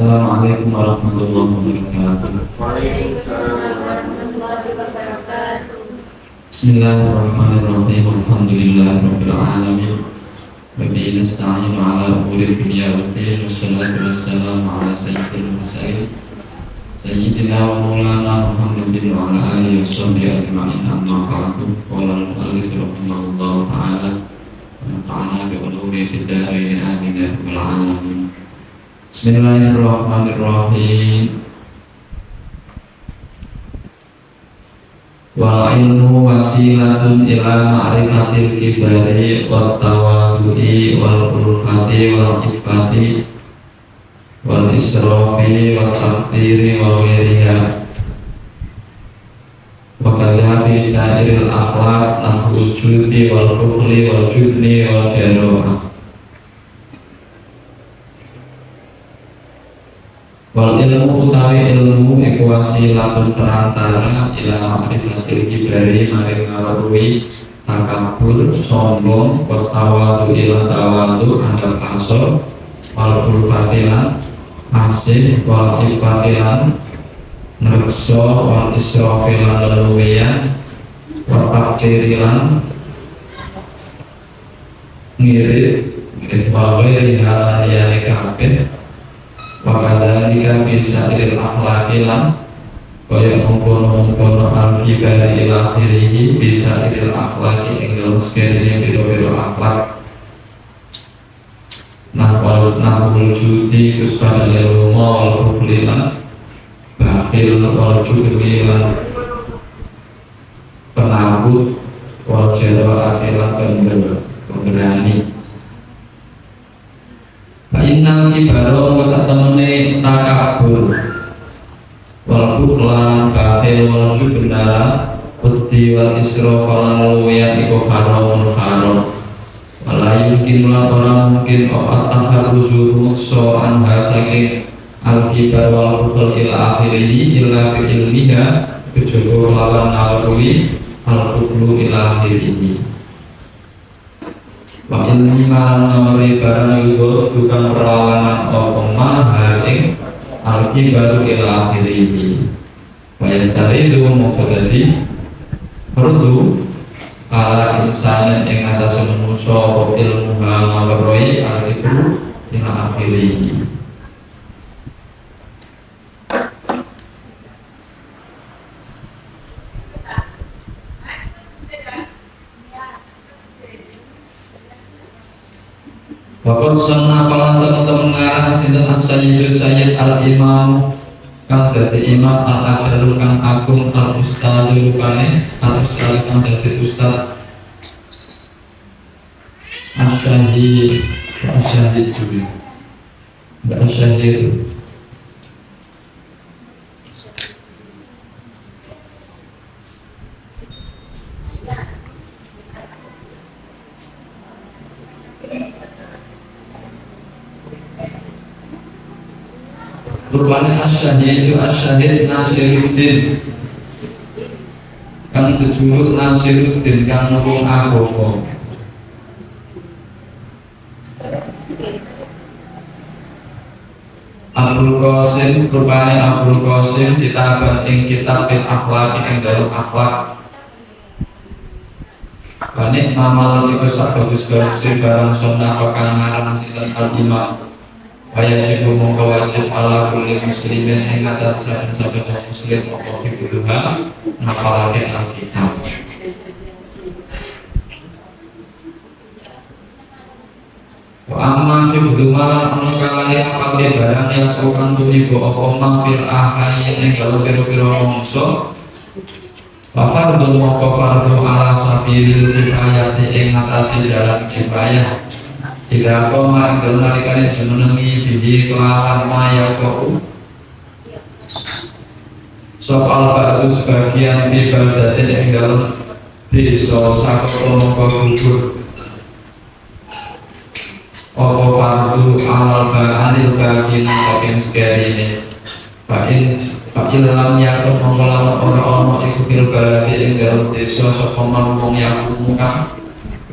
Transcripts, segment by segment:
Assalamualaikum warahmatullahi wabarakatuh. Waalaikumsalam warahmatullahi wabarakatuh. Bismillahirrahmanirrahim. Alhamdulillahirabbil alamin. Wa bihi nasta'inu ala umuri dunya waddin. Wassalatu wassalamu ala sayyidil mursalin sayyidina wa maulana Muhammadin wa ala alihi washabbihi ajma'in. Amma ba'du. Qala al-mu'allif rahimahullahu ta'ala wa nafa'ana bi ulumi fid dharain amin ya rabbal alamin. Bismillahirrahmanirrahim. Wal ilmu wasilatun ila ma'rifatil kibari wat tawadhu'i wal ulfati wal ifati wal israfi wal taqdiri wa ghairiha wa kadha fi sa'iril akhlaq nahwu judi wal bukhli wal jubni wal jaroah. Wal ilmu utawi ilmu iku wasilatun perantara ila ma'rifatil kibari maring ngaruhi takabur sombong wa tawadu ila tawadu anggap asor wal ulfatilan asih wal ifatilan nrekso wal israfilan leluwian wa taktirilan ngirit wa ghairi haliyane kabeh. Wakadhalika fi sa'iril akhlaqi lan kaya mengkono-mengkono al-kibari ila akhirihi fi sa'iril akhlaqi ing dalem sekiranya biro-biro akhlak nahwul judi kuspada leluma wal kufli lan bakhil wal jubni lan penakut wal jadwa akhirat pemberani. Innal kibaro mengko temene takabur wal bukhlan bakhil wal jubna uti wal israf lan luwian iku haram wala yumkin lan ora mungkin opat taharruzu mukso anha saking al kibar wal bukhl ila akhirih illa bi ilmiha kejaba lawan nalwi al bukhlu ila akhirih. Wa ilmi malan nomori barang yugo bukan perlawanan opoma haring alki baru ila akhirihi wa yantaridu mokadadi perlu ala insana yang atas manusia ilmu hamawaroi aliku ila akhirihi. Wakot sunnah kalau teman-teman ngarang sinten as-sayyidu sayyid al-imam kang dadi imam al-ajalu kang agung al-ustadu rupane al-ustadu kang dadi ustad as-syahid dulu as-syahid rupanya as-syahid Nasiruddin kang jejuluk Nasiruddin kang nulung agama. Abdul Qasim rupanya Abdul Qasim kitaban ing kitab fil akhlaq ing dalem akhlak. Banik amalan iku sak bagus-bagus barang sunnah kang ngarang sinten al-imam. Ayat jibu mongko wajib ala kulli muslimin ing atas saben-saben muslim apa fikuluha ngapalake alkitab. Wa amma hifdzu malan ana kalane apake barang yang kang tulibo apa mafil ahai ing dalem pira-pira mangsa. Wa fardhu mongko fardhu ala sabilil kifayati ing atase jalan kifayah. Jika kau mengandung nalikane jenengi biji kelawan maya kau soal batu sebagian di baldatin yang dalam desa sakono kau gugur opo fardu amal ba'anil bagi saking sekali ini Fa'il lam yakut mengkolam orang-orang iku fil baladi yang dalam desa sokoman wong yakut muka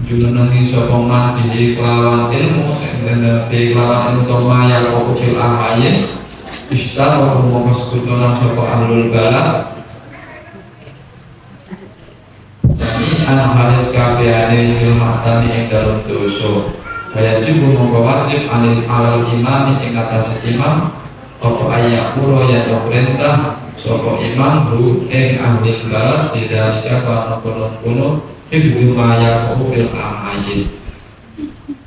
jununani sokoman biji kelawan ilmu dan di kelawan ilmu koma yang fil ahayin Ishtara mongko sekutunan sapa ahlul balad jami'an halis kabehane fil ma'tami ing dalem dosa. Wajib mongko wajib alal imam ing atas imam apa ayakuro ya perintah sapa imam ru ing ahli balad tidak kana kono fil maya fil amayin.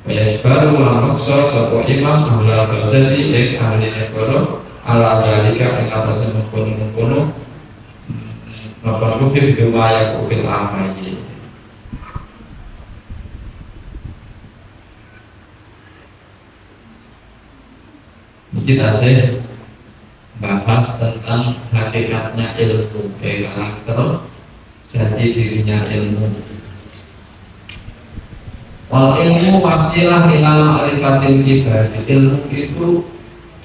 Wajib baru lamaksa sapa imam sahlal badati ing ahli negara ala dalika ing atas mengkono napa fil maya fil amayin. Kita bahas tentang hakikatnya ilmu, karakter jati dirinya ilmu. Wal ilmu wasilah ilal ma'rifatil kibar. Ilmu itu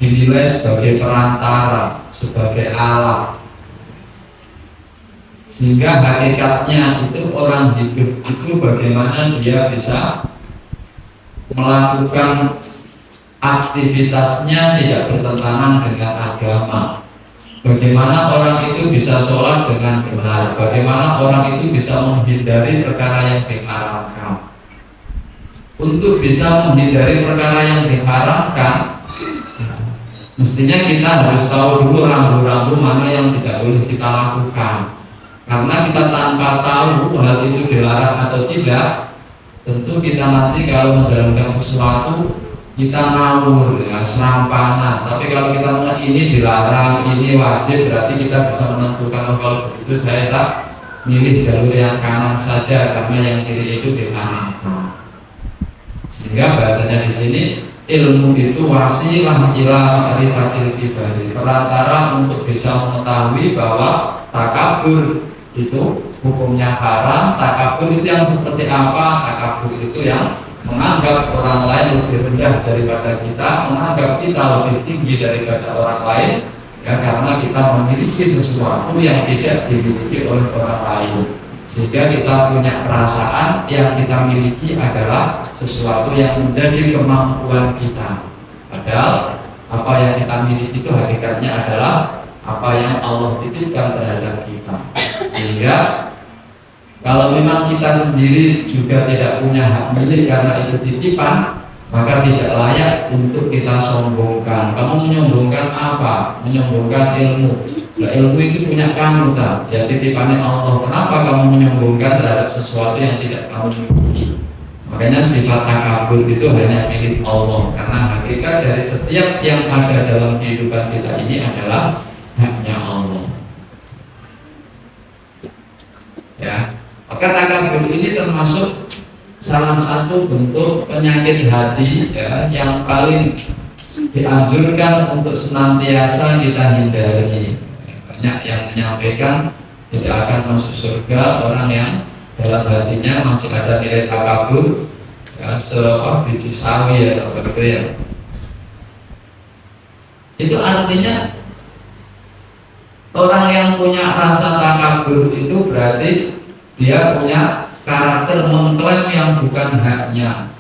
dinilai sebagai perantara, sebagai alat, sehingga hakikatnya itu orang hidup itu bagaimana dia bisa melakukan aktivitasnya tidak bertentangan dengan agama. Bagaimana orang itu bisa sholat dengan benar, bagaimana orang itu bisa menghindari perkara yang diharamkan. Untuk bisa menghindari perkara yang diharamkan, mestinya kita harus tahu dulu rambu-rambu mana yang tidak boleh kita lakukan. Karena kita tanpa tahu hal itu dilarang atau tidak, tentu kita nanti kalau menjalankan sesuatu kita ngawur, ya, serampangan. Tapi kalau kita mengenai ini dilarang, ini wajib, berarti kita bisa menentukan, oh, kalau begitu saya tak milih jalur yang kanan saja karena yang kiri itu diharamkan. Sehingga bahasanya di sini ilmu itu wasilah ila ma'rifatil kibari, perantara untuk bisa mengetahui bahwa takabur itu hukumnya haram. Takabur itu yang seperti apa? Takabur itu yang menganggap orang lain lebih rendah daripada kita, menganggap kita lebih tinggi daripada orang lain, ya, karena kita memiliki sesuatu yang tidak dimiliki oleh orang lain, sehingga kita punya perasaan yang kita miliki adalah sesuatu yang menjadi kemampuan kita. Padahal apa yang kita miliki itu hakikatnya adalah apa yang Allah titipkan terhadap kita. Sehingga kalau memang kita sendiri juga tidak punya hak milik karena itu titipan, maka tidak layak untuk kita sombongkan. Kamu menyombongkan apa? Menyombongkan ilmu. Nah, ilmu itu punya kamu, tak? Ya, titipannya Allah. Kenapa kamu menyombongkan terhadap sesuatu yang tidak kamu miliki? Makanya sifat takabur itu hanya milik Allah. Karena hakikat dari setiap yang ada dalam kehidupan kita ini adalah haknya Allah. Ya. Maka takabur ini termasuk salah satu bentuk penyakit hati, ya, yang paling dianjurkan untuk senantiasa kita hindari. Banyak yang menyampaikan tidak akan masuk surga orang yang dalam hatinya masih ada nilai takabur, ya, biji sawi, ya, begitu, ya. Itu artinya orang yang punya rasa takabur itu berarti dia punya karakter mengklaim yang bukan haknya.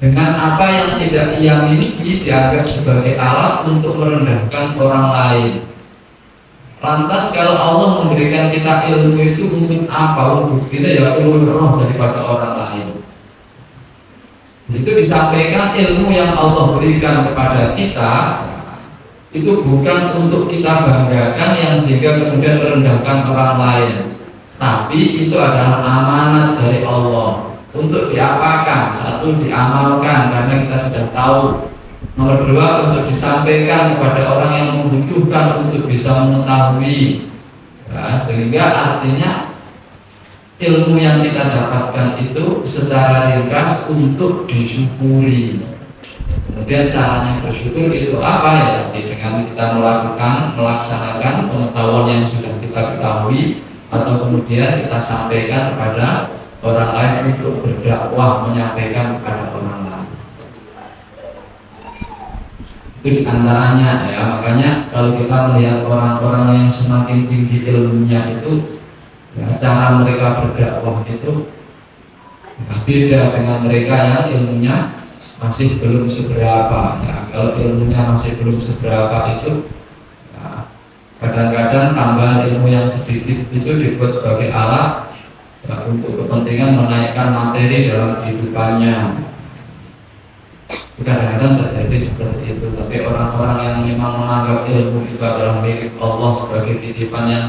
Dengan apa yang tidak ia miliki dianggap sebagai alat untuk merendahkan orang lain. Lantas kalau Allah memberikan kita ilmu itu untuk apa? Buktinya ya ilmu roh daripada orang lain. Itu disampaikan ilmu yang Allah berikan kepada kita itu bukan untuk kita banggakan yang sehingga kemudian merendahkan orang lain. Tapi itu adalah amanat dari Allah untuk diapakan? Satu, diamalkan karena kita sudah tahu. Nomor dua, untuk disampaikan kepada orang yang membutuhkan untuk bisa mengetahui. Nah, sehingga artinya ilmu yang kita dapatkan itu secara ringkas untuk disyukuri. Kemudian caranya bersyukur itu apa, ya? Dengan kita melaksanakan pengetahuan yang sudah kita ketahui, atau kemudian kita sampaikan kepada orang lain untuk berdakwah menyampaikan kepada orang lain. Itu diantaranya, ya. Makanya kalau kita melihat orang-orang yang semakin tinggi ilmunya itu, ya, cara mereka berdakwah itu beda dengan mereka yang ilmunya masih belum seberapa ya. Kalau ilmunya masih belum seberapa itu ya, kadang-kadang tambahan ilmu yang sedikit itu dibuat sebagai alat ya, untuk kepentingan menaikkan materi dalam kehidupannya. Kadang-kadang terjadi seperti itu. Tapi orang-orang yang memang menganggap ilmu itu adalah milik Allah sebagai titipan yang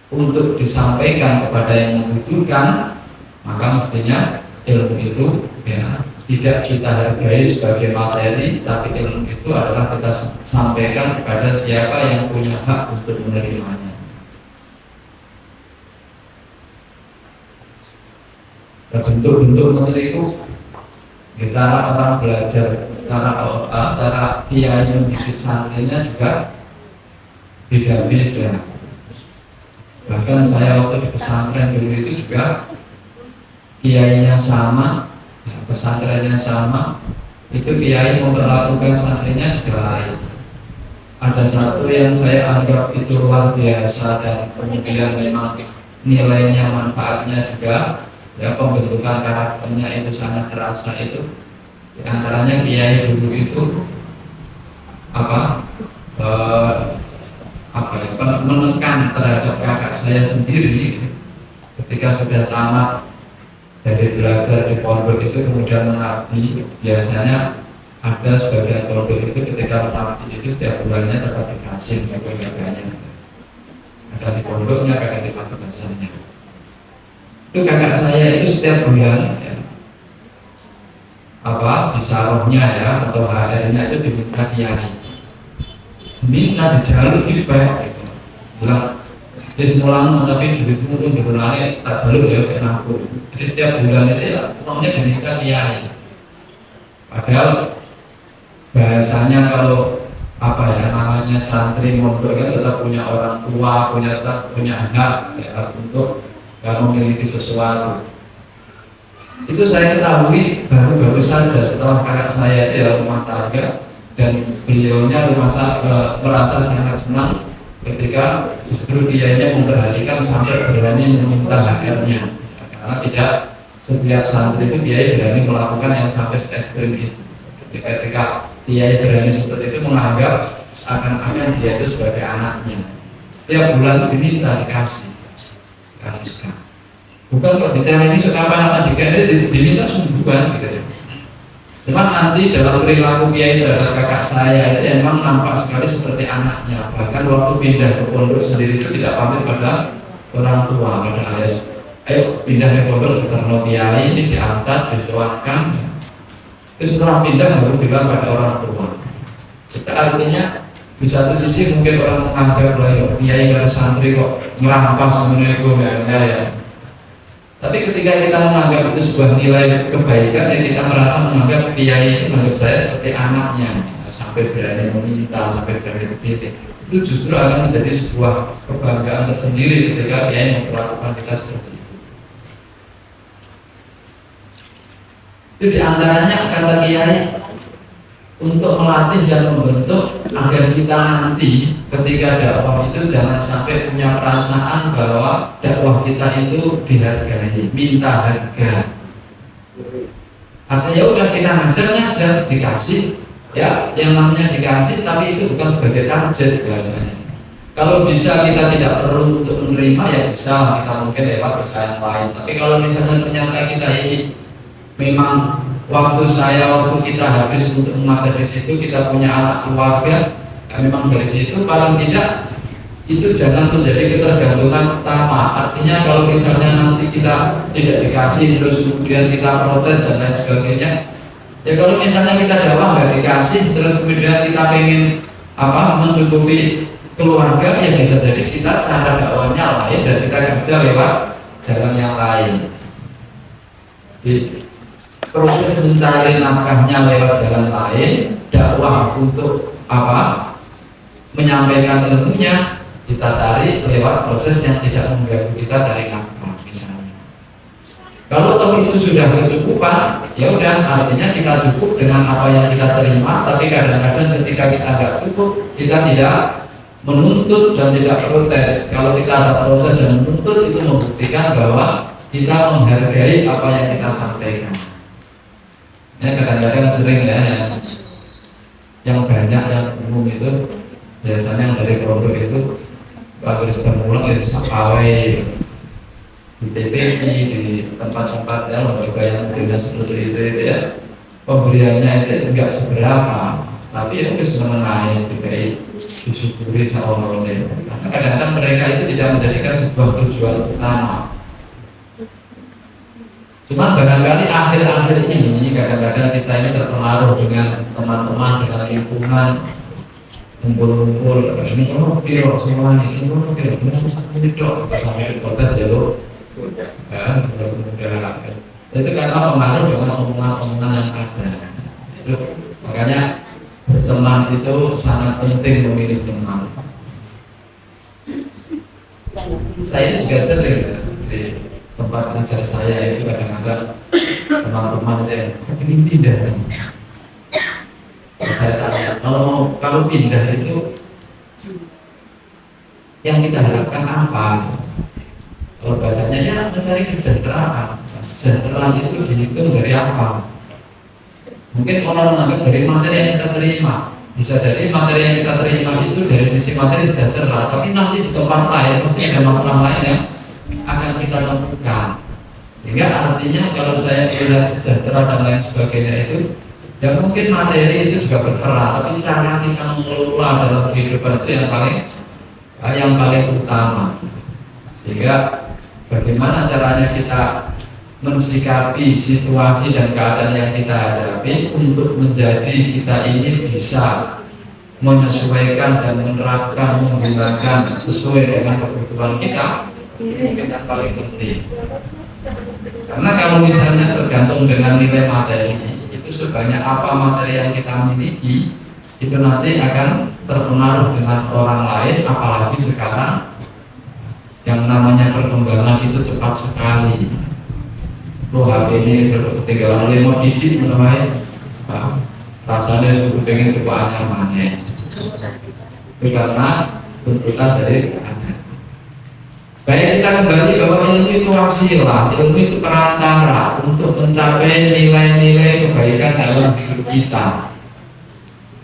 untuk disampaikan kepada yang membutuhkan, maka mestinya ilmu itu ya, tidak kita hargai sebagai materi, tapi ilmu itu adalah kita sampaikan kepada siapa yang punya hak untuk menerimanya. Bentuk-bentuk materi itu cara orang belajar, cara kiai mendidik santrinya juga beda-beda. Bahkan saya waktu di pesantren dulu itu juga kiainya sama, pesantrennya sama, itu kiai memperlakukan santrinya juga lain. Ada satu yang saya anggap itu luar biasa dan kemudian memang nilainya, manfaatnya juga ya, pembentukan karakternya itu sangat terasa itu. Di antaranya kiai dulu itu menekan terhadap kakak saya sendiri ketika sudah tamat dari belajar di pondok itu kemudian mengabdi. Biasanya ada sebagian pondok itu ketika mengabdi itu setiap bulannya tetap dikasih kakaknya, ada di pondoknya, kakak di madrasahnya. Itu kakak saya itu setiap bulan ya, bisa rohnya ya atau HR-nya itu diminta kiai, minta dijaluk feedback gitu. Bilang dia semulang tapi duitmu tuh dibulannya tak jaluk ya kayak aku. Jadi setiap bulan itu ya uangnya diminta kiai. Padahal bahasanya kalau namanya santri mondok kan tetap punya orang tua, punya hak ya, untuk memiliki sesuatu. Itu saya ketahui baru-baru saja setelah kakak saya di rumah tangga, dan beliaunya merasa sangat senang ketika justru kiainya memperhatikan sampai berani meminta HR-nya, karena tidak setiap santri itu kiai berani melakukan yang sampai se-ekstrim itu. Ketika kiai berani seperti itu menganggap seakan-akan dia itu sebagai anaknya, setiap bulan diminta dikasihkan. Bukan kok bicara ini suka apa jika dia diminta sungguhan gitu ya. Cuma nanti dalam perilaku kiai terhadap kakak saya itu memang nampak sekali seperti anaknya. Bahkan waktu pindah ke pondok sendiri itu tidak pamit pada orang tua, pada ayah. Ayo pindah ke pondok ketemu kiai, ini diangkat, disoalkan. Terus setelah pindah baru bilang pada orang tua. Kita artinya di satu sisi mungkin orang menganggap lah kiai ada santri kok ngerampas Assalamualaikum ya. Tapi ketika kita menganggap itu sebuah nilai kebaikan, ya kita merasa menganggap kiai itu menganggap saya seperti anaknya, sampai berani meminta, sampai berani berkritik. Itu justru akan menjadi sebuah kebanggaan tersendiri ketika kiai memperlakukan kita seperti itu. Itu diantaranya kata kiai untuk melatih dan membentuk agar kita nanti ketika dakwah itu jangan sampai punya perasaan bahwa dakwah kita itu dihargai, minta harga. Artinya udah kita ngajar dikasih, ya yang namanya dikasih, tapi itu bukan sebagai target biasanya. Kalau bisa kita tidak perlu untuk menerima ya bisa, kita mungkin lewat usaha yang lain. Tapi kalau misalnya ternyata kita ini memang waktu kita habis untuk mengajar di situ, kita punya anak keluarga, ya memang dari situ paling tidak itu jangan menjadi ketergantungan utama. Artinya kalau misalnya nanti kita tidak dikasih terus kemudian kita protes dan lain sebagainya, ya kalau misalnya kita dakwah nggak dikasih terus kemudian kita pengen mencukupi keluarga, ya bisa jadi kita cara dakwahnya lain dan kita kerja lewat jalan yang lain. Di proses mencari nafkahnya lewat jalan lain, dakwah untuk menyampaikan ilmunya kita cari lewat proses yang tidak mengganggu kita cari nafkah misalnya. Kalau toh itu sudah kecukupan, ya udah artinya kita cukup dengan apa yang kita terima. Tapi kadang-kadang ketika kita nggak cukup, kita tidak menuntut dan tidak protes. Kalau kita ada protes dan menuntut, itu membuktikan bahwa kita menghargai apa yang kita sampaikan. Ya kadang-kadang sering ya yang banyak yang umum itu biasanya yang dari produk itu bagus berpulang itu sakawai di TPI di tempat-tempat ya lembaga yang tidak seperti itu ya pemberiannya itu enggak seberapa tapi itu mengenai DKI disyukuri sama Allah. Karena kadang-kadang mereka itu tidak menjadikan sebuah tujuan utama. Cuma barangkali akhir-akhir ini kadang-kadang kita ini terpengaruh dengan teman-teman, dengan lingkungan, kumpul-kumpul, ini kalau piro semuanya, ini kalau piro, ini aku sampai dok, sampai protes jalur, kan, mudah-mudahan. Itu karena pengaruh dengan omongan-omongan yang ada. Itu makanya berteman itu sangat penting memilih teman. Saya ini juga sering di tempat kerja saya itu kadang-kadang teman-teman itu yang pindah. Saya tanya, kalau pindah itu yang kita harapkan apa? Kalau bahasanya ya mencari kesejahteraan. Kesejahteraan itu dihitung dari apa? Mungkin orang menganggap dari materi yang kita terima. Bisa jadi materi yang kita terima itu dari sisi materi sejahtera, tapi nanti di tempat lain pasti ada masalah lain yang akan kita temukan. Sehingga artinya kalau saya melihat sejahtera dan lain sebagainya itu ya mungkin materi itu juga berperan, tapi cara kita mengelola dalam kehidupan itu yang paling utama. Sehingga bagaimana caranya kita mensikapi situasi dan keadaan yang kita hadapi untuk menjadi kita ini bisa menyesuaikan dan menerapkan, menggunakan sesuai dengan kebutuhan kita, mungkin yang paling penting. Karena kalau misalnya tergantung dengan nilai materi itu sebanyak apa materi yang kita miliki itu nanti akan terpengaruh dengan orang lain, apalagi sekarang yang namanya perkembangan itu cepat sekali. HP ini sudah ketinggalan remote titik menemui rasanya sudah pengen kebanyakan mana itu karena tuntutan dari anak. Baik, kita kembali bahwa ilmu itu wasilah, ilmu itu perantara untuk mencapai nilai-nilai kebaikan dalam hidup kita.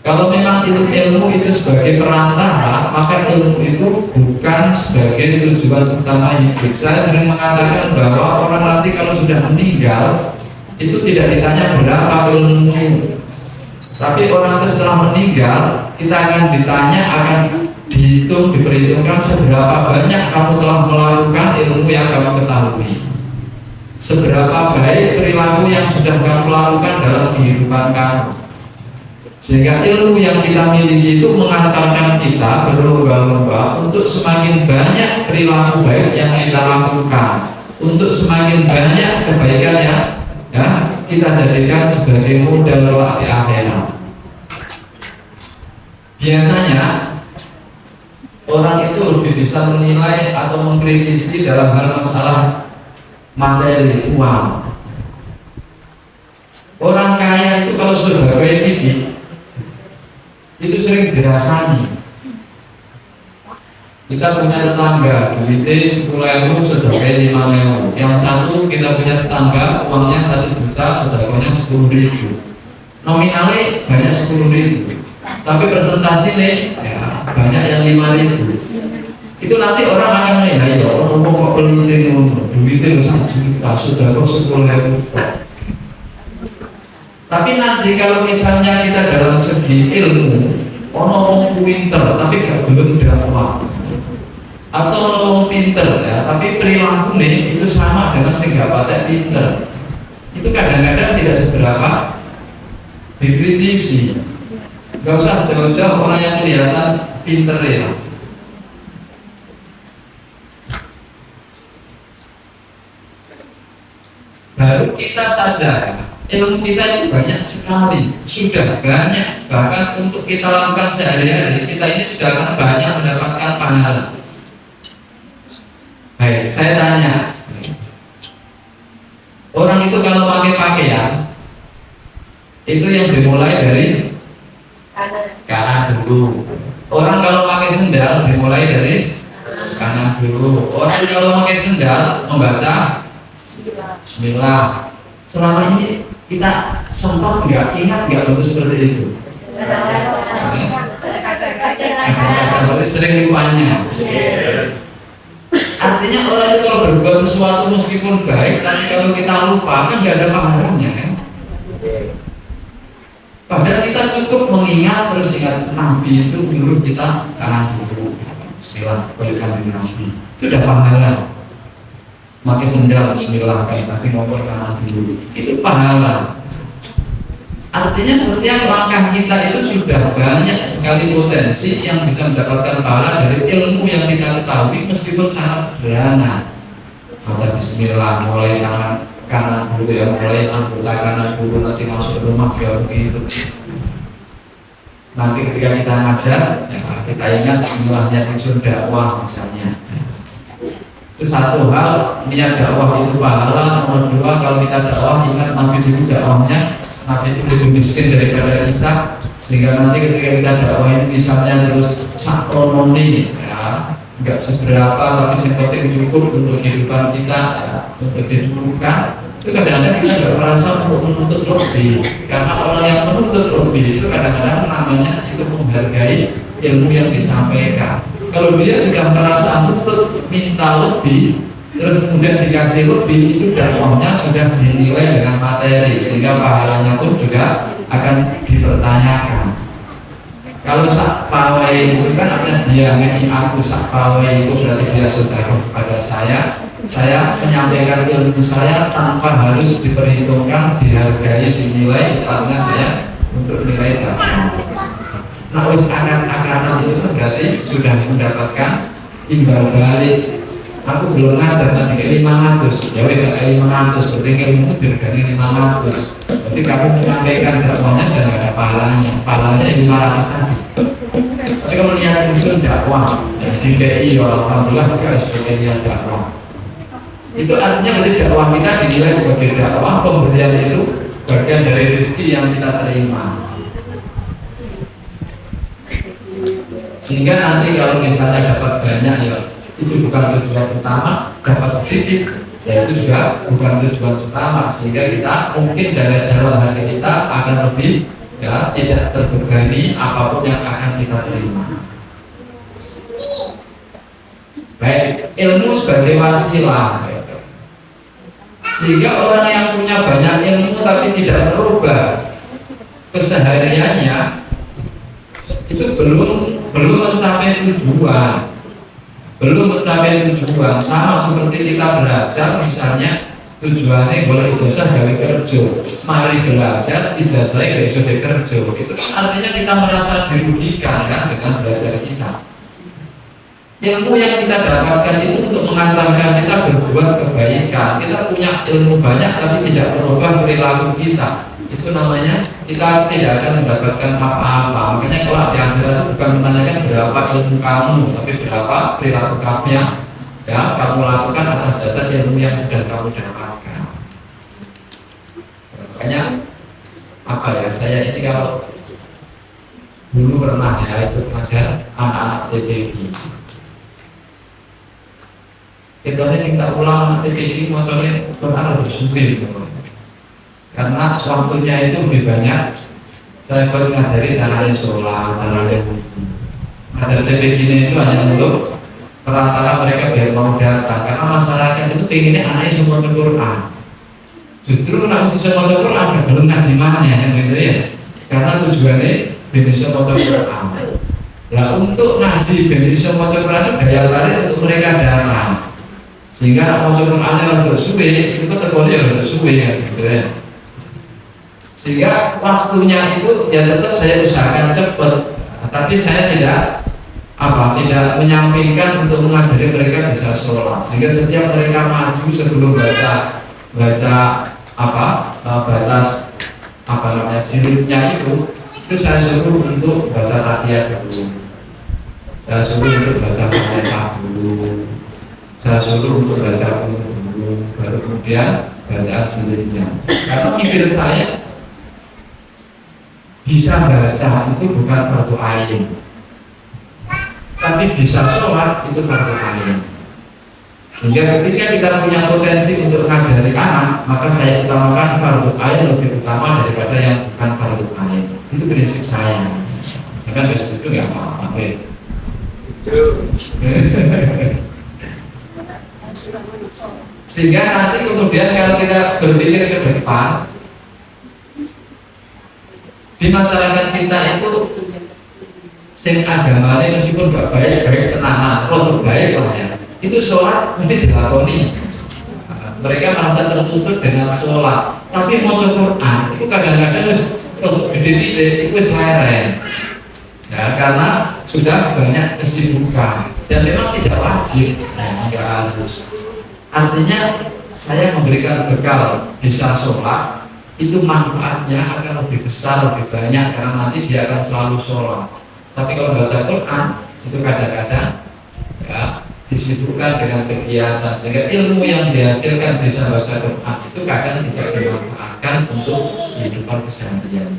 Kalau memang ilmu itu sebagai perantara, maka ilmu itu bukan sebagai tujuan utama hidup. Saya sering mengatakan bahwa orang nanti kalau sudah meninggal itu tidak ditanya berapa ilmu, tapi orang itu setelah meninggal kita akan ditanya, akan dihitung, diperhitungkan seberapa banyak kamu telah melakukan ilmu yang kamu ketahui, seberapa baik perilaku yang sudah kamu lakukan dalam kehidupan kamu. Sehingga ilmu yang kita miliki itu mengantarkan kita berlomba-lomba untuk semakin banyak perilaku baik yang kita lakukan, untuk semakin banyak kebaikan yang kita jadikan sebagai modal kelak di akhirat. Biasanya orang itu lebih bisa menilai atau mengkritisi dalam hal masalah materi uang. Orang kaya itu kalau sudah berbagai titik itu sering dirasani. Kita punya tetangga duitnya 10.000 sedekahnya 5.000. Yang satu kita punya tetangga uangnya 1 juta sedekahnya 10.000. Nominalnya banyak 10.000, tapi presentasinya ya, banyak yang 5.000. Itu nanti orang akan melihat ya orang kok pelintir duitnya 1 juta sedekah 10.000. Tapi nanti kalau misalnya kita dalam segi ilmu, orang pinter tapi gak belum dakwah, atau orang pinter ya, tapi perilaku nih itu sama dengan sehingga pada pinter, itu kadang-kadang tidak seberapa dikritisi. Gak usah jauh-jauh orang yang kelihatan pinter ya. Baru kita saja ilmu kita itu banyak sekali, sudah banyak, bahkan untuk kita lakukan sehari-hari kita ini sudah akan banyak mendapatkan pahala. Baik, saya tanya, orang itu kalau pakai pakaian itu yang dimulai dari kanan dulu. Orang kalau pakai sendal dimulai dari kanan dulu. Orang kalau pakai sendal membaca Bismillah. Selama ini Kita sempat nggak ingat nggak bentuk seperti itu? Berarti sering lupanya. Artinya orang itu kalau berbuat sesuatu meskipun baik, tapi kalau kita lupa kan nggak ada pahalanya kan? Padahal kita cukup mengingat terus ingat Nabi itu dulu kita kanan dulu. Bismillah, kayak kanjeng Nabi. Itu udah pahala. Pakai sendal Bismillah kan, tapi nomor kanan dulu. Itu pahala. Artinya setiap langkah kita itu sudah banyak sekali potensi yang bisa mendapatkan pahala dari ilmu yang kita ketahui meskipun sangat sederhana. Baca Bismillah, mulai tangan kanan dulu ya, mulai anggota kanan dulu, nanti masuk rumah juga begitu. Nanti ketika kita ngajar, ya, kita ingat Bismillahnya itu dakwah misalnya. Itu satu hal, niat dakwah itu pahala. Nomor dua, kalau kita dakwah ingat Nabi itu dakwahnya. Nabi itu lebih miskin daripada kita, sehingga nanti ketika kita dakwah ini misalnya terus sakrononi ya, nggak seberapa tapi yang penting cukup untuk kehidupan kita ya, untuk dicukupkan. Itu kadang-kadang kita nggak merasa untuk menuntut lebih, karena orang yang menuntut lebih itu kadang-kadang namanya itu menghargai ilmu yang disampaikan. Kalau dia sudah merasa menuntut minta lebih, terus kemudian dikasih lebih, itu dakwahnya sudah dinilai dengan materi, sehingga pahalanya pun juga akan dipertanyakan. Kalau sak pawai itu kan artinya dia ngeki aku, sak pawai itu berarti dia sudah kepada saya menyampaikan ilmu saya tanpa harus diperhitungkan, dihargai, dinilai, itu artinya saya untuk nilai dakwah. Nah, wis akar-akaran itu berarti sudah mendapatkan imbal balik. Aku belum ngajar nanti ke 500, ya wes kayak 500, berarti ilmu dirgani 500. Berarti kamu menyampaikan dakwahnya dan gak ada pahalanya 500 tadi. Tapi kalau niat usul dakwah, di DI alhamdulillah juga sebagai niat dakwah. Itu artinya berarti dakwah kita dinilai sebagai dakwah, pemberian itu bagian dari rezeki yang kita terima. Sehingga nanti kalau misalnya dapat banyak ya itu bukan tujuan utama, dapat sedikit ya itu juga bukan tujuan utama, sehingga kita mungkin dari dalam hati kita akan lebih ya tidak terbebani apapun yang akan kita terima. Baik, ilmu sebagai wasilah, sehingga orang yang punya banyak ilmu tapi tidak merubah kesehariannya itu belum mencapai tujuan. Belum mencapai tujuan. Sama seperti kita belajar misalnya tujuannya boleh ijazah gawe kerja, mari belajar ijazahnya gak iso kerja, itu artinya kita merasa dirugikan kan dengan belajar kita. Ilmu yang kita dapatkan itu untuk mengantarkan kita berbuat kebaikan. Kita punya ilmu banyak tapi tidak merubah perilaku kita, itu namanya kita tidak akan mendapatkan apa-apa. Makanya kalau di akhirat itu bukan menanyakan berapa ilmu kamu, tapi berapa perilaku kamu yang ya kamu lakukan atas dasar ilmu yang sudah kamu dapatkan. Makanya apa ya, saya ini kalau dulu pernah ya ikut ngajar anak-anak TPV. Itu ini sing tak ulang anak TPV maksudnya Quran harus suci gitu. Karena waktunya itu lebih banyak. Saya baru ngajari caranya sholat, caranya wudhu. Ngajar TPV ini itu hanya untuk perantara mereka biar mau datang, karena masyarakat itu pengennya anaknya semua baca Quran. Justru kalau siswa baca Quran gak belum ngaji mana kan gitu ya. Karena tujuannya Indonesia baca Quran. Nah untuk ngaji Indonesia baca Quran itu daya tarik untuk mereka datang. Sehingga baca Qurannya untuk suwe, itu tekonnya untuk suwe ya gitu ya. Sehingga waktunya itu ya tetap saya usahakan cepat, tapi saya tidak menyampaikan untuk mengajari mereka bisa sholat, sehingga setiap mereka maju sebelum baca batas jilidnya itu saya suruh untuk baca tahiyat dulu, saya suruh untuk baca Fatihah dulu, saya suruh untuk baca dulu, baru kemudian baca jilidnya. Karena pikir saya bisa baca itu bukan fardu ain, tapi bisa sholat itu fardu ain. Sehingga ketika kita punya potensi untuk ngajari anak, maka saya utamakan fardu ain lebih utama daripada yang bukan fardu ain. Itu prinsip saya. Saya kan saya setuju nggak apa-apa. Sehingga nanti kemudian kalau kita berpikir ke depan, di masyarakat kita itu sing agamanya meskipun gak baik-baik tenanan, produk baik lah ya, itu sholat mesti dilakoni. Mereka merasa tertutup dengan sholat, tapi mau Quran itu kadang-kadang produk gede-gede itu selera ya, karena sudah banyak kesibukan dan memang tidak wajib, nggak harus. Artinya saya memberikan bekal bisa sholat itu manfaatnya akan lebih besar, lebih banyak karena nanti dia akan selalu sholat. Tapi kalau baca Quran itu kadang-kadang ya, disibukkan dengan kegiatan sehingga ilmu yang dihasilkan bisa baca Quran itu kadang tidak dimanfaatkan untuk kehidupan keseharian.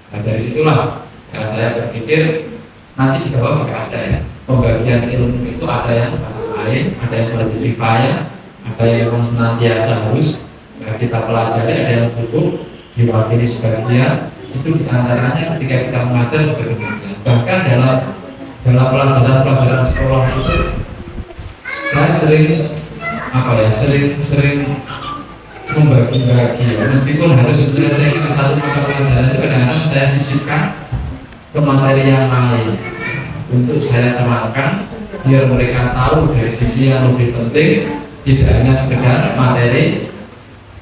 Nah, dari situlah ya, saya berpikir nanti di bawah juga ada ya pembagian ilmu itu, ada yang lain, ada yang berkifayah, ada yang memang senantiasa harus ya, kita pelajari, ada yang cukup diwakili sebagian. Itu diantaranya ketika kita mengajar juga demikian. Bahkan dalam pelajaran sekolah itu saya sering membagi-bagi meskipun harus menyelesaikan satu mata pelajaran itu kadang-kadang saya sisipkan ke materi yang lain untuk saya terangkan biar mereka tahu dari sisi yang lebih penting, tidak hanya sekedar materi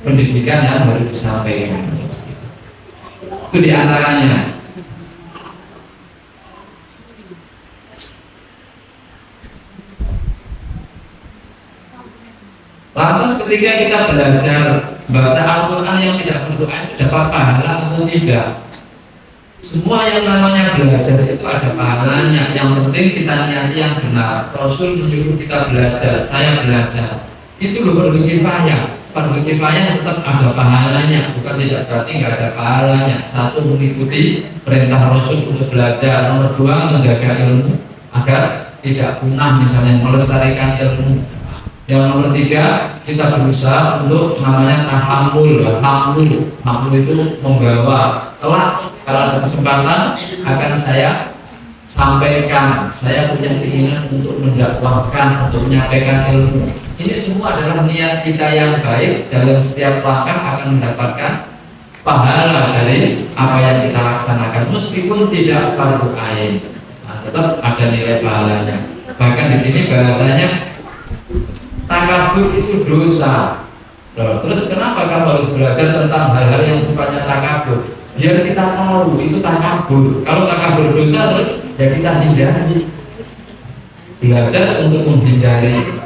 pendidikan yang harus disampaikan. Itu diantaranya. Lantas ketika kita belajar baca Al-Quran yang tidak berdoa itu dapat pahala atau tidak? Semua yang namanya belajar itu ada pahalanya. Yang penting kita niati yang benar. Rasul menyuruh kita belajar, saya belajar. Itu loh fardu kifayah. Fardu kifayah tetap ada pahalanya, bukan tidak berarti nggak ada pahalanya. Satu, mengikuti perintah Rasul untuk belajar. Nomor dua, menjaga ilmu agar tidak punah, misalnya melestarikan ilmu. Yang nomor tiga, kita berusaha untuk namanya tahammul. Hamul itu membawa. Kelak kalau ada kesempatan akan saya sampaikan, saya punya keinginan untuk mendakwahkan, untuk menyampaikan ilmu. Ini semua adalah niat kita yang baik. Dalam setiap langkah akan mendapatkan pahala dari apa yang kita laksanakan, meskipun tidak fardu ain. Nah, tetap ada nilai pahalanya. Bahkan di sini bahasanya takabur itu dosa. Loh, terus kenapa kamu harus belajar tentang hal-hal yang sifatnya takabur? Biar kita tahu itu takabur. Kalau takabur dosa terus ya kita hindari. Belajar untuk menghindari.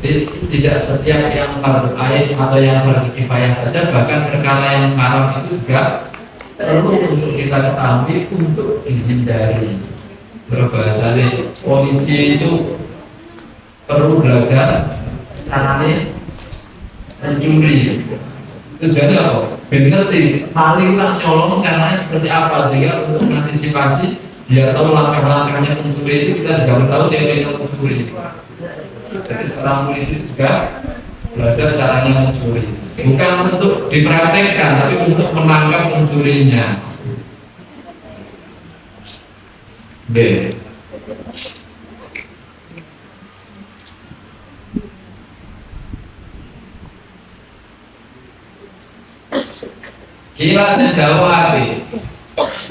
Jadi tidak setiap yang fardu ain atau yang fardu kifayah saja, bahkan perkara yang haram itu juga perlu untuk kita ketahui untuk dihindari. Berbahasanya polisi itu perlu belajar caranya mencuri. Tujuannya apa? Ben ngerti paling lah nyolong caranya seperti apa, sehingga untuk mengantisipasi biar tahu langkah-langkahnya pencuri itu kita juga harus tahu teori pencuri. Jadi seorang polisi juga belajar caranya mencuri, bukan untuk dipraktekkan tapi untuk menangkap pencurinya. B. Kira didawati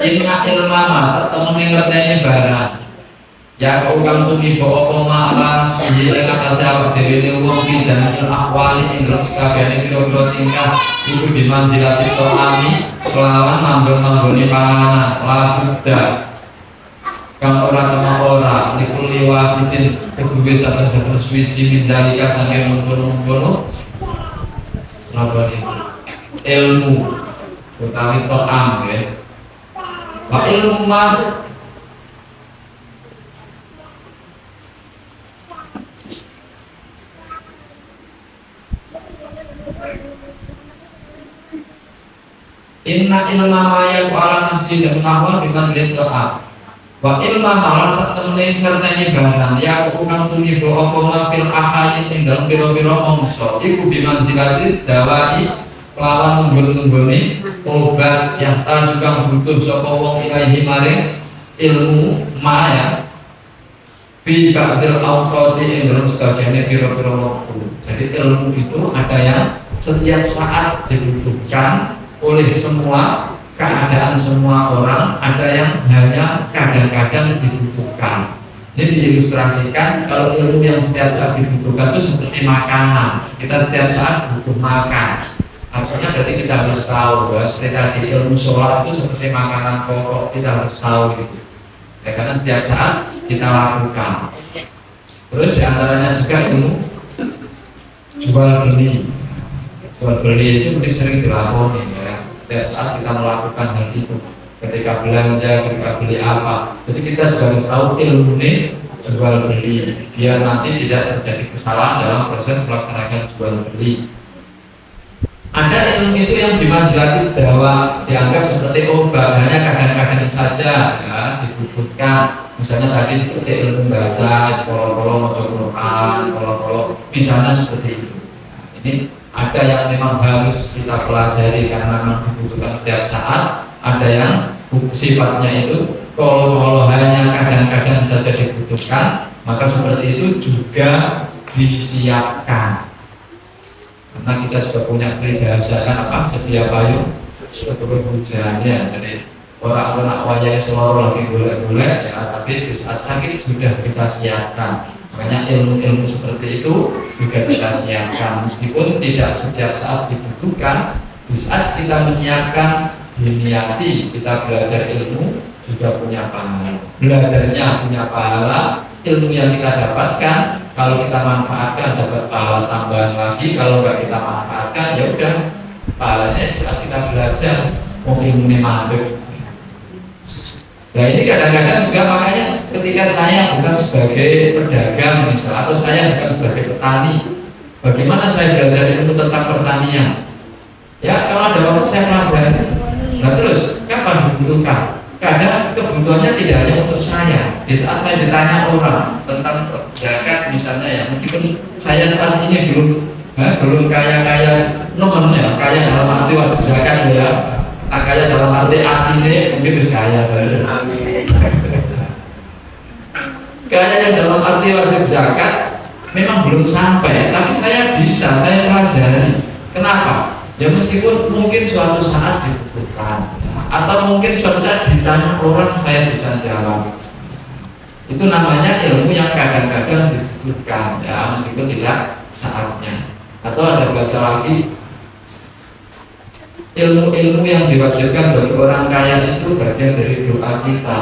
inna ilma masa temen ngerteni barang ya kau kang tumi bawa ma'ala nafsihi yang atasnya awak dewi ni uang bijanil akwali yang dalam sekabehane kira-kira tingkah itu bimanzilati to'ami kelawan manggul-manggulni panganan labudda kang ora kema ora dikuli wahidin kedua satu-satu suwici mindalika sampai mengkono-mengkono ilmu utawi to'am ya wa ilmu mah inna ilma maya ku ala nafsi jamunahun biman lihat to'am Wa ilma malan sak temene ngerteni barang ya kang tunibo apa mafil ahai ing dalem pira-pira mangsa iku bimanzilati dawai lawan nunggu-nungguni obat yang juga butuh sapa wong ilahi maring ilmu maya fi ba'dil awqati ing dalem sebagiannya pira-pira waktu. Jadi ilmu itu ada yang setiap saat dibutuhkan oleh semua keadaan semua orang, ada yang hanya kadang-kadang dibutuhkan. Ini diilustrasikan kalau ilmu yang setiap saat dibutuhkan itu seperti makanan. Kita setiap saat butuh makan. Artinya berarti kita harus tahu bahwa seperti tadi ilmu sholat itu seperti makanan pokok, kita harus tahu gitu. Ya, karena setiap saat kita lakukan. Terus diantaranya juga ilmu jual beli. Jual beli itu mesti sering dilakukan ya. Setiap saat kita melakukan hal itu, ketika belanja, ketika beli apa, jadi kita juga harus tahu ilmu ini jual beli biar nanti tidak terjadi kesalahan dalam proses melaksanakan jual beli. Ada ilmu itu yang dimanzilati dawa, dianggap seperti obat, hanya kadang-kadang saja ya, dibutuhkan. Misalnya tadi seperti ilmu baca, sekolah-kolah mau Quran, sekolah-kolah misalnya seperti itu. Ini ada yang memang harus kita pelajari karena memang dibutuhkan setiap saat. Ada yang sifatnya itu kalau hanya kadang-kadang saja dibutuhkan, maka seperti itu juga disiapkan. Karena kita juga punya peribahasa kan apa? Sedia payung sebelum hujan ya. Jadi orang-orang wajah seloro lagi golek-golek ya, tapi di saat sakit sudah kita siapkan. Makanya ilmu-ilmu seperti itu juga kita siapkan, meskipun tidak setiap saat dibutuhkan. Di saat kita menyiapkan, diniati kita belajar ilmu juga punya pahala. Belajarnya punya pahala, ilmu yang kita dapatkan kalau kita manfaatkan dapat pahala tambahan lagi. Kalau nggak kita manfaatkan ya udah pahalanya saat kita belajar mau ilmunya mandek. Nah ini kadang-kadang juga makanya ketika saya bukan sebagai pedagang misalnya, atau saya bukan sebagai petani, bagaimana saya belajar ilmu tentang pertanian? Ya kalau ada waktu saya pelajari. Nah terus kapan dibutuhkan? Kadang kebutuhannya tidak hanya untuk saya. Di saat saya ditanya orang tentang zakat misalnya ya, meskipun saya saat ini belum kaya nomornya, kaya dalam arti wajib zakat ya. Kaya dalam arti ini mungkin kaya saya. Kaya yang dalam arti wajib zakat memang belum sampai, tapi saya pelajari. Kenapa? Ya meskipun mungkin suatu saat dibutuhkan, atau mungkin suatu saat ditanya orang saya bisa jawab. Itu namanya ilmu yang kadang-kadang dibutuhkan, ya meskipun tidak saatnya. Atau ada bahasa lagi, ilmu-ilmu yang diwajibkan bagi orang kaya itu bagian dari doa kita.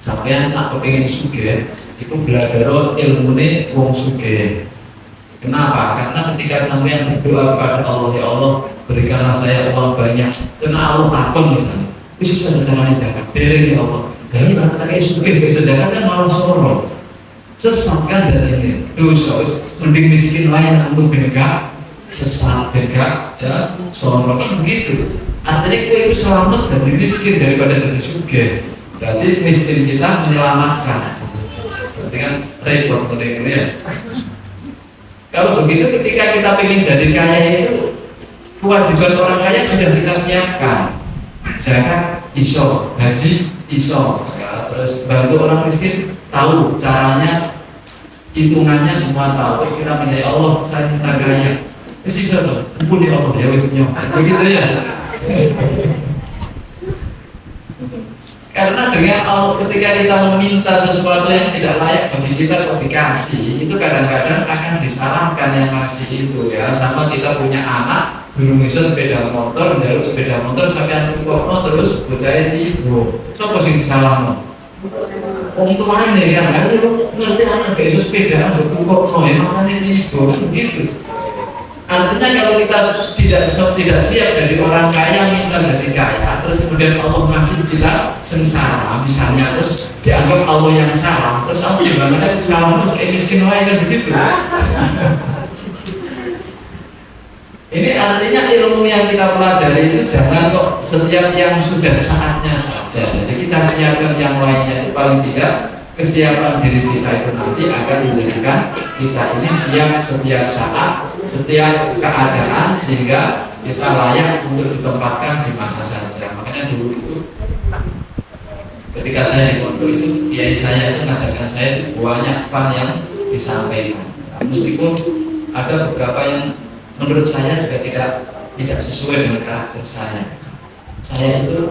Sampai nak kepingin sugih, itu belajar ilmu ini wong sugih. Kenapa? Karena ketika sampean berdoa kepada Allah, ya Allah berikanlah saya uang banyak, karena Allah takon misalnya, bisa sudah caranya zakat, dereng ya Allah. Dari mana kayak sugih bisa zakat kan malah sorong, sesatkan dan ini dosa. Mending miskin lain untuk benegak sesat benegak ya sorong kan begitu. Artinya kue itu selamat dan miskin daripada jadi sugih. Berarti miskin kita menyelamatkan. Berarti kan repot mending ya. Kalau begitu ketika kita ingin jadi kaya itu kewajiban orang kaya sudah kita siapkan. Zakat iso, haji iso, ya, terus bantu orang miskin tahu caranya, hitungannya semua tahu. Terus kita minta ya Allah saya minta kaya, wis iso tuh, ampun ya Allah ya wis nyok, begitu ya. Karena dengan Allah ketika kita meminta sesuatu yang tidak layak bagi kita kok dikasih, itu kadang-kadang akan disalahkan yang ngasih itu ya. Sama kita punya anak belum bisa sepeda motor, jalur sepeda motor sampai tukokno terus bocah ibu. Coba sing disalahno. Wong tuane kan nggak ngerti anak besok sepeda tukokno ya makanya ibu begitu. Artinya kalau kita tidak siap jadi orang kaya, minta jadi kaya, terus kemudian Allah ngasih kita sengsara, misalnya terus dianggap Allah yang salah, terus Allah gimana salah terus kayak miskin wae kan begitu. Ini artinya ilmu yang kita pelajari itu jangan kok setiap yang sudah saatnya saja. saja. Jadi kita siapkan yang lainnya itu paling tidak kesiapan diri kita itu nanti akan menjadikan kita ini siap setiap saat, setiap keadaan sehingga kita layak untuk ditempatkan di mana saja. Makanya dulu itu ketika saya di pondok itu kiai saya itu mengajarkan saya banyak fun yang disampaikan. Nah, meskipun ada beberapa yang menurut saya juga tidak sesuai dengan karakter saya. Saya itu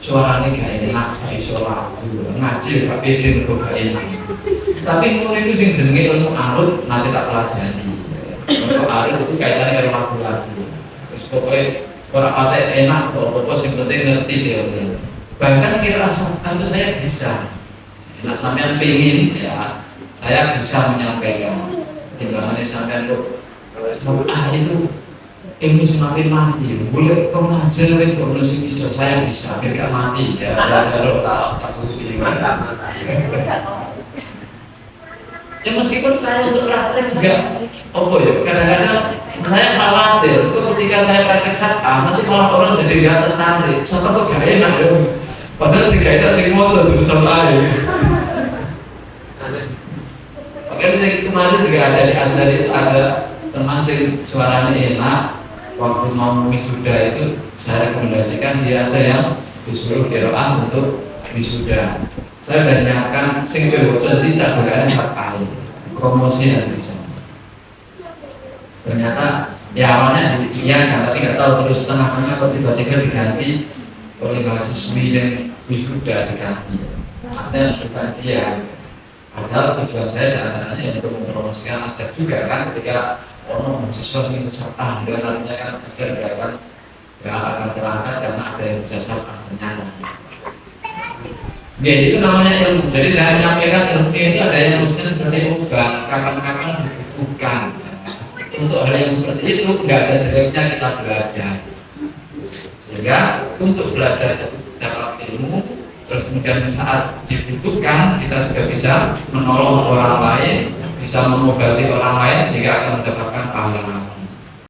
suaranya gak enak, gak iso lagu, ngaji gak pede mergo gak enak. Tapi ngono itu sing jenenge ilmu arut nanti tak pelajari. Ilmu arut itu kaitannya karo lagu-lagu. Terus pokoknya orang patek enak kok, apa sing penting ngerti teori. Bahkan kira itu saya bisa. Nah, sampean pengin ya, saya bisa menyampaikan. Timbangannya sampean kok itu ilmu semakin mati, boleh pengajar itu sih bisa, saya bisa, biar gak mati ya, belajar tak gimana. Ya meskipun saya untuk praktek juga, kadang-kadang saya khawatir, itu ketika saya praktek satpam, nanti malah orang jadi gak tertarik, satpam kok gak enak ya, padahal sih gak enak, sih mau jadi lain. Makanya saya kemarin juga ada di Azhar itu ada teman sing suaranya enak. Waktu mau wisuda itu saya rekomendasikan dia aja yang disuruh kiroah untuk wisuda. Saya sudah menyiapkan sing bocor tidak berani sakai promosi nanti bisa. Ternyata ya awalnya diiyakan tapi nggak tahu terus tengah-tengah kok tiba-tiba diganti oleh mahasiswi yang wisuda diganti. Artinya sudah dia. Padahal tujuan saya antaranya untuk mempromosikan aset juga kan ketika orang mahasiswa sing bersama dengan artinya kan aset kan ya akan terangkat karena ada yang bisa sama ternyata. Ya itu namanya ilmu. Jadi saya menyampaikan ilmu itu ada yang harusnya seperti obat, kapan-kapan dibutuhkan. Untuk hal yang seperti itu nggak ada jeleknya kita belajar. Sehingga untuk belajar dapat ilmu terus kemudian saat dibutuhkan kita juga bisa menolong orang lain, bisa mengobati orang lain sehingga akan mendapatkan pahala.